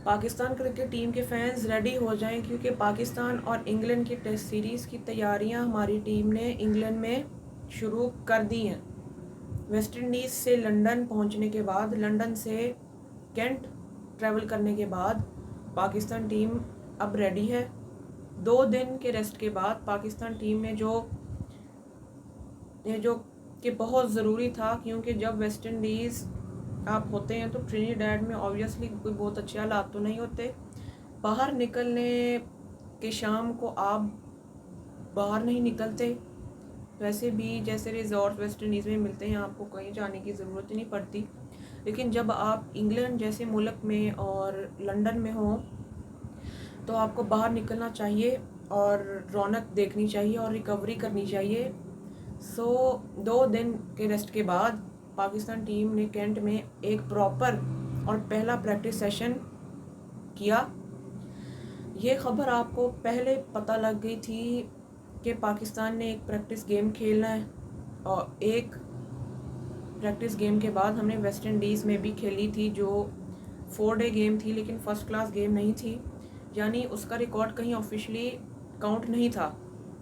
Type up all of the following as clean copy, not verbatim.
Pakistan cricket team के fans ready हो जाएं, क्योंकि पाकिस्तान और इंग्लैंड की टेस्ट सीरीज़ की तैयारियां हमारी टीम ने इंग्लैंड में शुरू कर दी हैं। वेस्ट इंडीज़ से लंदन पहुंचने के बाद, लंदन से कैंट ट्रैवल करने के बाद पाकिस्तान टीम अब रेडी है। 2 दिन के रेस्ट के बाद पाकिस्तान टीम में जो कि बहुत ज़रूरी था, क्योंकि जब वेस्ट इंडीज़ आप होते हैं तो ट्रिनिडाड में ऑब्वियसली कोई बहुत अच्छे हालात तो नहीं होते। बाहर निकलने के शाम को आप बाहर नहीं निकलते। वैसे भी जैसे रिजॉर्ट वेस्ट इंडीज़ में मिलते हैं, आपको कहीं जाने की ज़रूरत ही नहीं पड़ती। लेकिन जब आप इंग्लैंड जैसे मुल्क में और लंदन में हो तो आपको बाहर निकलना चाहिए और रौनक देखनी चाहिए और रिकवरी करनी चाहिए। 2 दिन के रेस्ट के बाद पाकिस्तान टीम ने कैंट में एक प्रॉपर और पहला प्रैक्टिस सेशन किया। ये ख़बर आपको पहले पता लग गई थी कि पाकिस्तान ने एक प्रैक्टिस गेम खेलना है, और एक प्रैक्टिस गेम के बाद हमने वेस्ट इंडीज़ में भी खेली थी, जो 4 डे गेम थी, लेकिन फ़र्स्ट क्लास गेम नहीं थी। यानी उसका रिकॉर्ड कहीं ऑफिशियली काउंट नहीं था।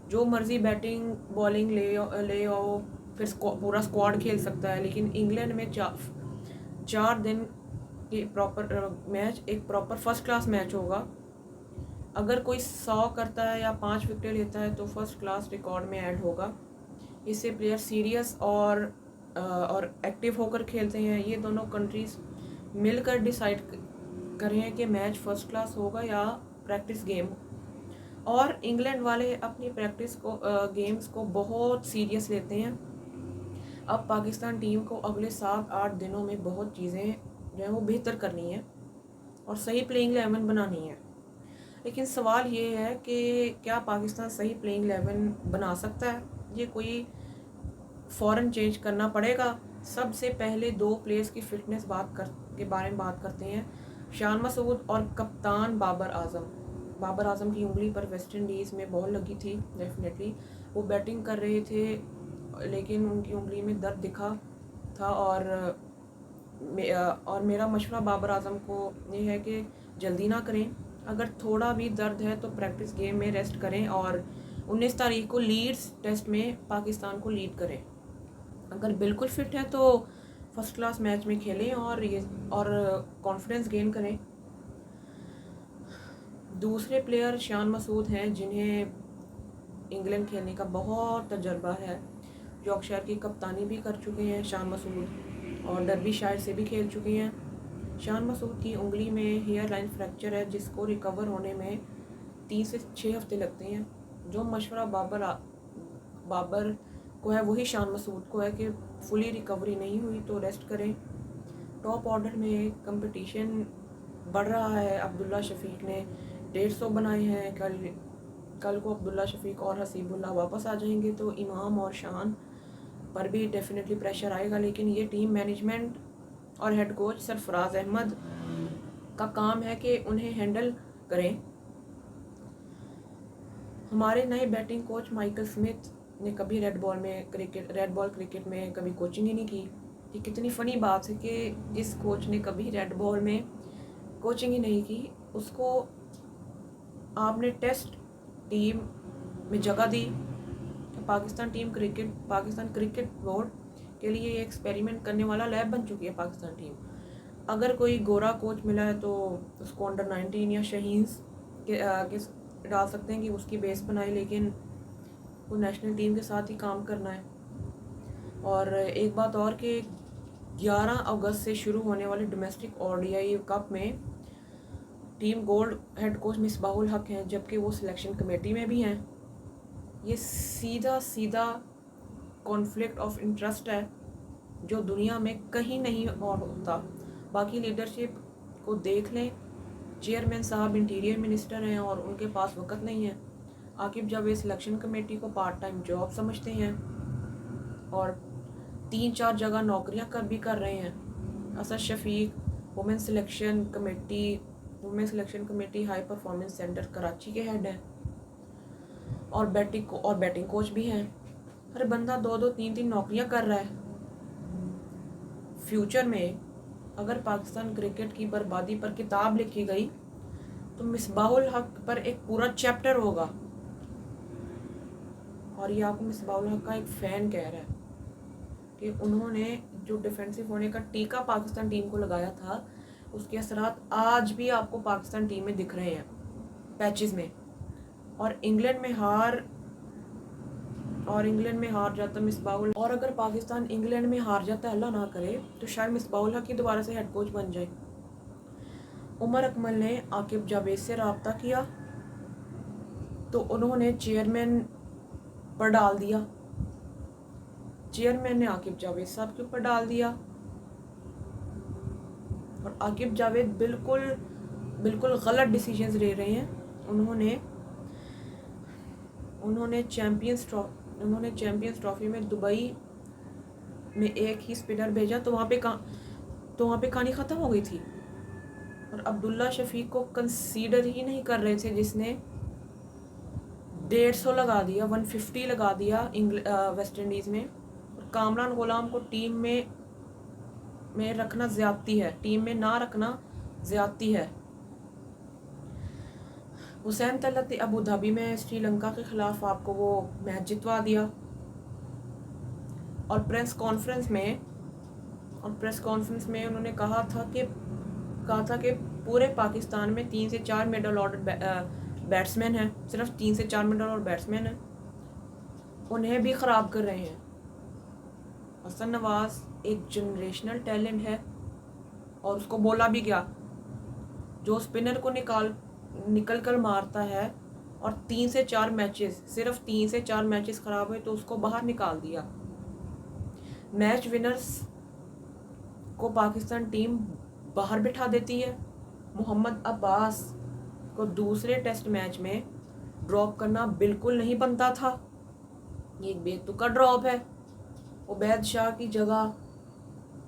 जो मर्ज़ी बैटिंग बॉलिंग ले आओ, फिर पूरा स्क्वाड खेल सकता है। लेकिन इंग्लैंड में 4 दिन के प्रॉपर मैच, एक प्रॉपर फर्स्ट क्लास मैच होगा। अगर कोई 100 करता है या 5 विकेट लेता है तो फर्स्ट क्लास रिकॉर्ड में ऐड होगा। इससे प्लेयर सीरियस और एक्टिव होकर खेलते हैं। ये दोनों कंट्रीज़ मिलकर डिसाइड करें कि मैच फर्स्ट क्लास होगा या प्रैक्टिस गेम। और इंग्लैंड वाले अपनी प्रैक्टिस को गेम्स को बहुत सीरियस लेते हैं। अब पाकिस्तान टीम को अगले 7-8 दिनों में बहुत चीज़ें जो है वो बेहतर करनी है और सही प्लेइंग 11 बनानी है। लेकिन सवाल ये है कि क्या पाकिस्तान सही प्लेइंग 11 बना सकता है? ये कोई फ़ौरन चेंज करना पड़ेगा। सबसे पहले 2 प्लेयर्स की फ़िटनेस के बारे में बात करते हैं, शान मसूद और कप्तान बाबर आजम। बाबर आजम की उंगली पर वेस्ट इंडीज़ में बॉल लगी थी। डेफिनेटली वो बैटिंग कर रहे थे, लेकिन उनकी उंगली में दर्द दिखा था। और मेरा मशवरा बाबर आजम को ये है कि जल्दी ना करें। अगर थोड़ा भी दर्द है तो प्रैक्टिस गेम में रेस्ट करें और 19 तारीख को लीड्स टेस्ट में पाकिस्तान को लीड करें। अगर बिल्कुल फिट है तो फर्स्ट क्लास मैच में खेलें और कॉन्फिडेंस गेन करें। दूसरे प्लेयर शान मसूद हैं, जिन्हें इंग्लैंड खेलने का बहुत तजर्बा है। यॉर्कशायर की कप्तानी भी कर चुके हैं शान मसूद, और डर्बीशायर से भी खेल चुके हैं। शान मसूद की उंगली में हेयर लाइन फ्रैक्चर है, जिसको रिकवर होने में 3 से 6 हफ्ते लगते हैं। जो मशवरा बाबर को है वही शान मसूद को है कि फुली रिकवरी नहीं हुई तो रेस्ट करें। टॉप ऑर्डर में कंपटीशन बढ़ रहा है। अब्दुल्ला शफीक ने 150 बनाए हैं। कल को अब्दुल्ला शफीक और हसीबुल्ला वापस आ जाएंगे तो इमाम और शान पर भी डेफिनेटली प्रेशर आएगा। लेकिन ये टीम मैनेजमेंट और हेड कोच सरफराज अहमद का काम है कि उन्हें हैंडल करें। हमारे नए बैटिंग कोच माइकल स्मिथ ने कभी रेड बॉल क्रिकेट में कभी कोचिंग ही नहीं की। ये कितनी फ़नी बात है कि जिस कोच ने कभी रेड बॉल में कोचिंग ही नहीं की, उसको आपने टेस्ट टीम में जगह दी। पाकिस्तान क्रिकेट बोर्ड के लिए एक्सपेरिमेंट करने वाला लैब बन चुकी है पाकिस्तान टीम। अगर कोई गोरा कोच मिला है तो उसको अंडर 19 या शहीन्स के डाल सकते हैं कि उसकी बेस बनाए, लेकिन वो नेशनल टीम के साथ ही काम करना है। और एक बात और कि 11 अगस्त से शुरू होने वाले डोमेस्टिक ODI कप में team gold head coach Misbahul हक हैं, जबकि वो सिलेक्शन कमेटी में भी हैं। ये सीधा कॉन्फ्लिक्ट ऑफ इंटरेस्ट है जो दुनिया में कहीं नहीं और होता। बाकी लीडरशिप को देख लें, चेयरमैन साहब इंटीरियर मिनिस्टर हैं और उनके पास वक्त नहीं है। आकिब जावेद सिलेक्शन कमेटी को पार्ट टाइम जॉब समझते हैं और 3-4 जगह नौकरियां कर रहे हैं। Asad Shafiq women selection committee high performance centre Karachi के हेड हैं और बैटिंग कोच भी हैं। हर बंदा 2-2, 3-3 नौकरियां कर रहा है। फ्यूचर में अगर पाकिस्तान क्रिकेट की बर्बादी पर किताब लिखी गई तो मिसबाहुल हक पर एक पूरा चैप्टर होगा। और ये आपको मिसबाहुल हक का एक फ़ैन कह रहा है कि उन्होंने जो डिफेंसिव होने का टीका पाकिस्तान टीम को लगाया था, उसके असरात आज भी आपको पाकिस्तान टीम में दिख रहे हैं पैचेस में। और इंग्लैंड में हार जाता मिसबाहुल, और अगर पाकिस्तान इंग्लैंड में हार जाता, अल्लाह ना करे, तो शायद मिसबाहुल हक ही दोबारा से हेड कोच बन जाए। उमर अकमल ने आकिब जावेद से रब्ता किया तो उन्होंने चेयरमैन पर डाल दिया। चेयरमैन ने आकिब जावेद साहब के ऊपर डाल दिया। और आकिब जावेद बिल्कुल गलत डिसीजंस ले रहे हैं। उन्होंने चैंपियंस ट्रॉफी में दुबई में एक ही स्पिनर भेजा तो वहाँ पे कहानी ख़त्म हो गई थी। और अब्दुल्ला शफीक को कंसीडर ही नहीं कर रहे थे, जिसने 150 लगा दिया, 150 लगा दिया वेस्ट इंडीज़ में। और कामरान गुलाम को टीम में रखना ज़्यादती है, टीम में ना रखना ज़्यादती है। हुसैन तलत अबू धाबी में श्रीलंका के ख़िलाफ़ आपको वो मैच जितवा दिया। और प्रेस कॉन्फ्रेंस में उन्होंने कहा था कि पूरे पाकिस्तान में 3 से 4 मिडल ऑर्डर बैट्समैन हैं, सिर्फ 3 से 4 मिडल ऑर्डर बैट्समैन हैं, उन्हें भी ख़राब कर रहे हैं। हसन नवाज़ एक जनरेशनल टैलेंट है और उसको बोला भी गया, जो स्पिनर को निकल कर मारता है। और 3 से 4 मैचेस, सिर्फ 3 से 4 मैचेस ख़राब हुए तो उसको बाहर निकाल दिया। मैच विनर्स को पाकिस्तान टीम बाहर बिठा देती है। मोहम्मद अब्बास को दूसरे टेस्ट मैच में ड्रॉप करना बिल्कुल नहीं बनता था, ये एक बेतुका ड्रॉप है। उबैद शाह की जगह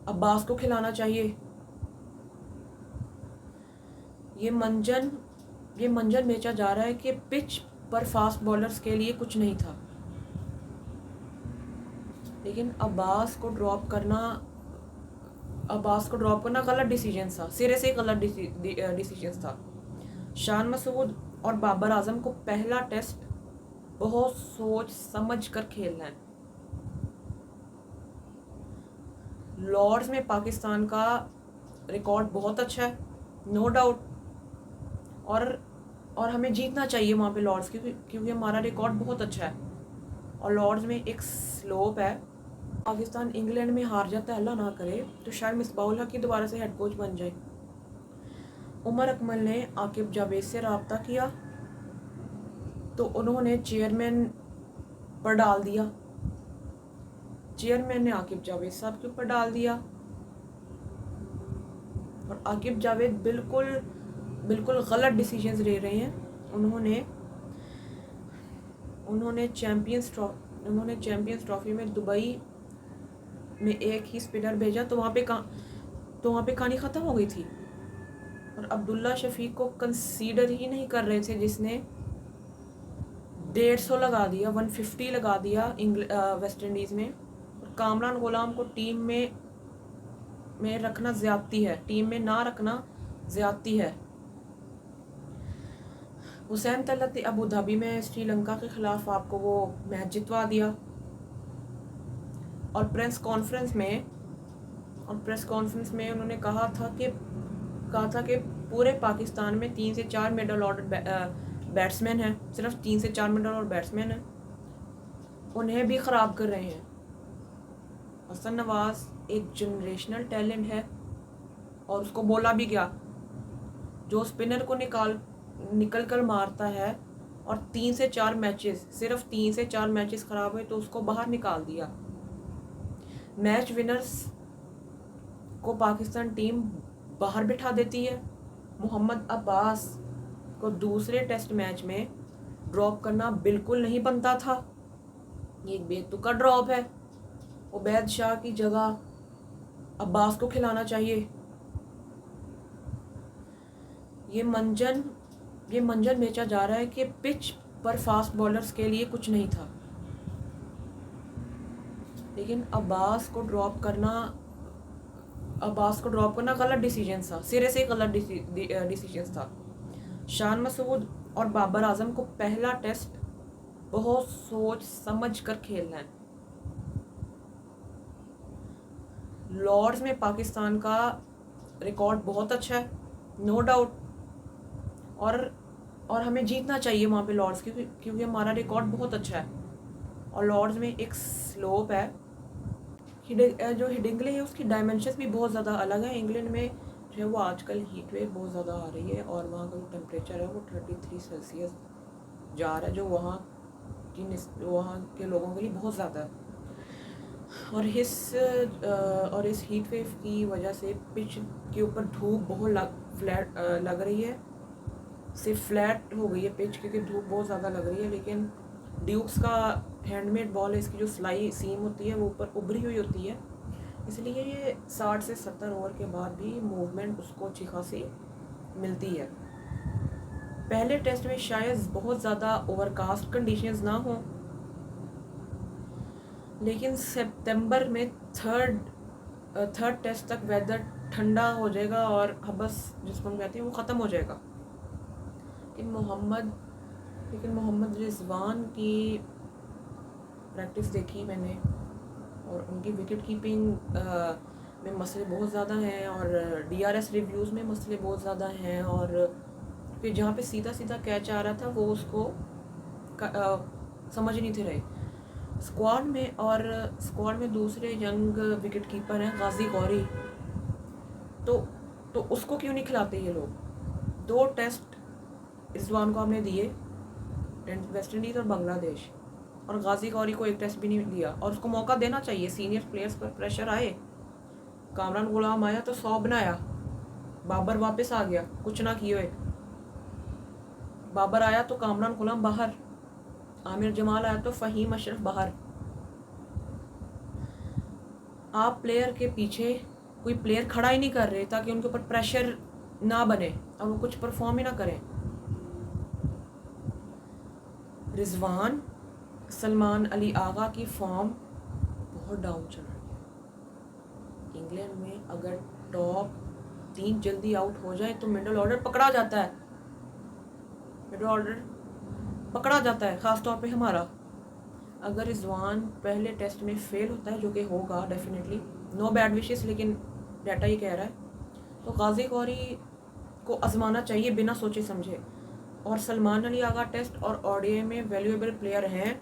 अब्बास को खिलाना चाहिए। ये मंजर बेचा जा रहा है कि पिच पर फास्ट बॉलर्स के लिए कुछ नहीं था, लेकिन अब्बास को ड्रॉप करना गलत डिसीजन था, सिरे से गलत डिसीजन था। शान मसूद और बाबर आजम को पहला टेस्ट बहुत सोच समझ कर खेलना है। लॉर्ड्स में पाकिस्तान का रिकॉर्ड बहुत अच्छा है, नो डाउट, और हमें जीतना चाहिए वहाँ पे लॉर्ड्स, क्योंकि हमारा रिकॉर्ड बहुत अच्छा है। और लॉर्ड्स में एक स्लोप है, पाकिस्तान इंग्लैंड में हार जाता है, अल्लाह ना करे, तो शायद मिसबाहुल हक ही दोबारा से हेड कोच बन जाए। उमर अकमल ने आकिब जावेद से रब्ता किया तो उन्होंने चेयरमैन पर डाल दिया। चेयरमैन ने आकिब जावेद साहब के ऊपर डाल दिया। और आकिब जावेद बिल्कुल गलत डिसीजंस ले रहे हैं। उन्होंने चैंपियंस ट्रॉफी में दुबई में एक ही स्पिनर भेजा तो वहाँ पे कहानी ख़त्म हो गई थी। और अब्दुल्ला शफीक को कंसीडर ही नहीं कर रहे थे, जिसने 150 लगा दिया, 150 लगा दिया वेस्ट इंडीज़ में। और कामरान गुलाम को टीम में रखना ज़्यादती है, टीम में ना रखना ज़्यादती है। हुसैन तलत अबू धाबी में श्रीलंका के ख़िलाफ़ आपको वो मैच जितवा दिया। और प्रेस कॉन्फ्रेंस में उन्होंने कहा था कि पूरे पाकिस्तान में 3 से 4 मिडल ऑर्डर बैट्समैन हैं, सिर्फ 3 से 4 मिडल ऑर्डर बैट्समैन हैं, उन्हें भी ख़राब कर रहे हैं। हसन नवाज़ एक जनरेशनल टैलेंट है और उसको बोला भी गया, जो स्पिनर को निकल कर मारता है। और 3 से 4 मैचेस, सिर्फ 3 से 4 मैचेस ख़राब हुए तो उसको बाहर निकाल दिया। मैच विनर्स को पाकिस्तान टीम बाहर बिठा देती है। मोहम्मद अब्बास को दूसरे टेस्ट मैच में ड्रॉप करना बिल्कुल नहीं बनता था, ये एक बेतुका ड्रॉप है। उबैद शाह की जगह अब्बास को खिलाना चाहिए। ये मंजर बेचा जा रहा है कि पिच पर फास्ट बॉलर्स के लिए कुछ नहीं था, लेकिन अब्बास को ड्रॉप करना अब्बास को ड्रॉप करना गलत डिसीजन था, सिरे से गलत डिसीजन था। शान मसूद और बाबर आजम को पहला टेस्ट बहुत सोच समझ कर खेलना है। लॉर्ड्स में पाकिस्तान का रिकॉर्ड बहुत अच्छा है, नो डाउट, और हमें जीतना चाहिए वहाँ पे लॉर्ड्स, क्योंकि हमारा रिकॉर्ड बहुत अच्छा है। और लॉर्ड्स में एक स्लोप है, जो हिडिंगले है उसकी डायमेंशंस भी बहुत ज़्यादा अलग है। इंग्लैंड में जो है वो आजकल हीट वेव बहुत ज़्यादा आ रही है, और वहाँ का जो टेम्परेचर है वो 33 सेल्सियस जा रहा है, जो वहाँ के लोगों के लिए बहुत ज़्यादा है। और इस हीट वेव की वजह से पिच के ऊपर धूप बहुत फ्लैट लग रही है, सिर्फ फ्लैट हो गई है पिच, क्योंकि धूप बहुत ज़्यादा लग रही है। लेकिन ड्यूक्स का हैंडमेड बॉल है, इसकी जो सिलाई सीम होती है वो ऊपर उभरी हुई होती है, इसलिए ये 60 से 70 ओवर के बाद भी मूवमेंट उसको अच्छी खासी मिलती है। पहले टेस्ट में शायद बहुत ज़्यादा ओवरकास्ट कंडीशंस ना हो, लेकिन सितंबर में थर्ड टेस्ट तक वेदर ठंडा हो जाएगा और हबस जिसको हम कहते हैं वो ख़त्म हो जाएगा। लेकिन मोहम्मद रिजवान की प्रैक्टिस देखी मैंने, और उनकी विकेट कीपिंग में मसले बहुत ज़्यादा हैं, और DRS रिव्यूज़ में मसले बहुत ज़्यादा हैं, और फिर जहाँ पे सीधा सीधा कैच आ रहा था वो उसको समझ नहीं थे रहे। स्क्वाड में दूसरे यंग विकेट कीपर हैं गाजी गौरी, तो उसको क्यों नहीं खिलाते ये लोग। 2 टेस्ट रिजवान को हमने दिए, वेस्ट इंडीज़ और बांग्लादेश, और गाजी गौरी को 1 टेस्ट भी नहीं दिया, और उसको मौका देना चाहिए। सीनियर प्लेयर्स पर प्रेशर आए, कामरान गुलाम आया तो 100 बनाया, बाबर वापस आ गया कुछ ना किए हुए, बाबर आया तो कामरान गुलाम बाहर, आमिर जमाल आया तो फ़हीम अशरफ बाहर। आप प्लेयर के पीछे कोई प्लेयर खड़ा ही नहीं कर रहे ताकि उनके ऊपर प्रेशर ना बने और वो कुछ परफॉर्म ही ना करें। रिजवान, सलमान अली आगा की फॉर्म बहुत डाउन चल रही है। इंग्लैंड में अगर टॉप 3 जल्दी आउट हो जाए तो मिडिल ऑर्डर पकड़ा जाता है, ख़ास तौर पे हमारा। अगर रिजवान पहले टेस्ट में फेल होता है, जो कि होगा डेफिनेटली, नो बैड विशेस, लेकिन डाटा ही कह रहा है, तो गाजी गौरी को आजमाना चाहिए बिना सोचे समझे। और सलमान अली आगा टेस्ट और ODI में वैल्यूएबल प्लेयर हैं,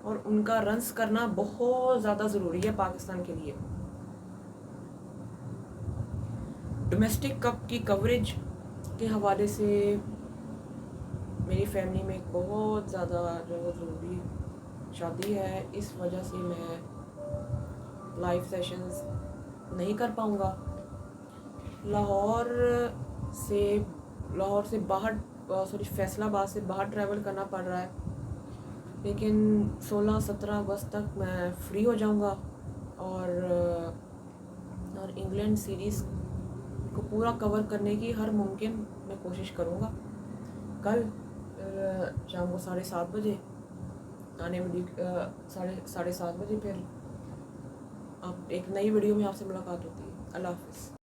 और उनका रन्स करना बहुत ज़्यादा ज़रूरी है पाकिस्तान के लिए। डोमेस्टिक कप की कवरेज के हवाले से मेरी फैमिली में एक बहुत ज़्यादा जो ज़रूरी शादी है, इस वजह से मैं लाइव सेशंस नहीं कर पाऊँगा। लाहौर से बाहर फैसलाबाद से बाहर ट्रैवल करना पड़ रहा है, लेकिन 16-17 अगस्त तक मैं फ्री हो जाऊंगा, और इंग्लैंड सीरीज़ को पूरा कवर करने की हर मुमकिन मैं कोशिश करूंगा। कल शाम को 7:30 बजे आने वाली 7:30 बजे फिर आप एक नई वीडियो में आपसे मुलाकात होती है। अल्लाह हाफ़िज़।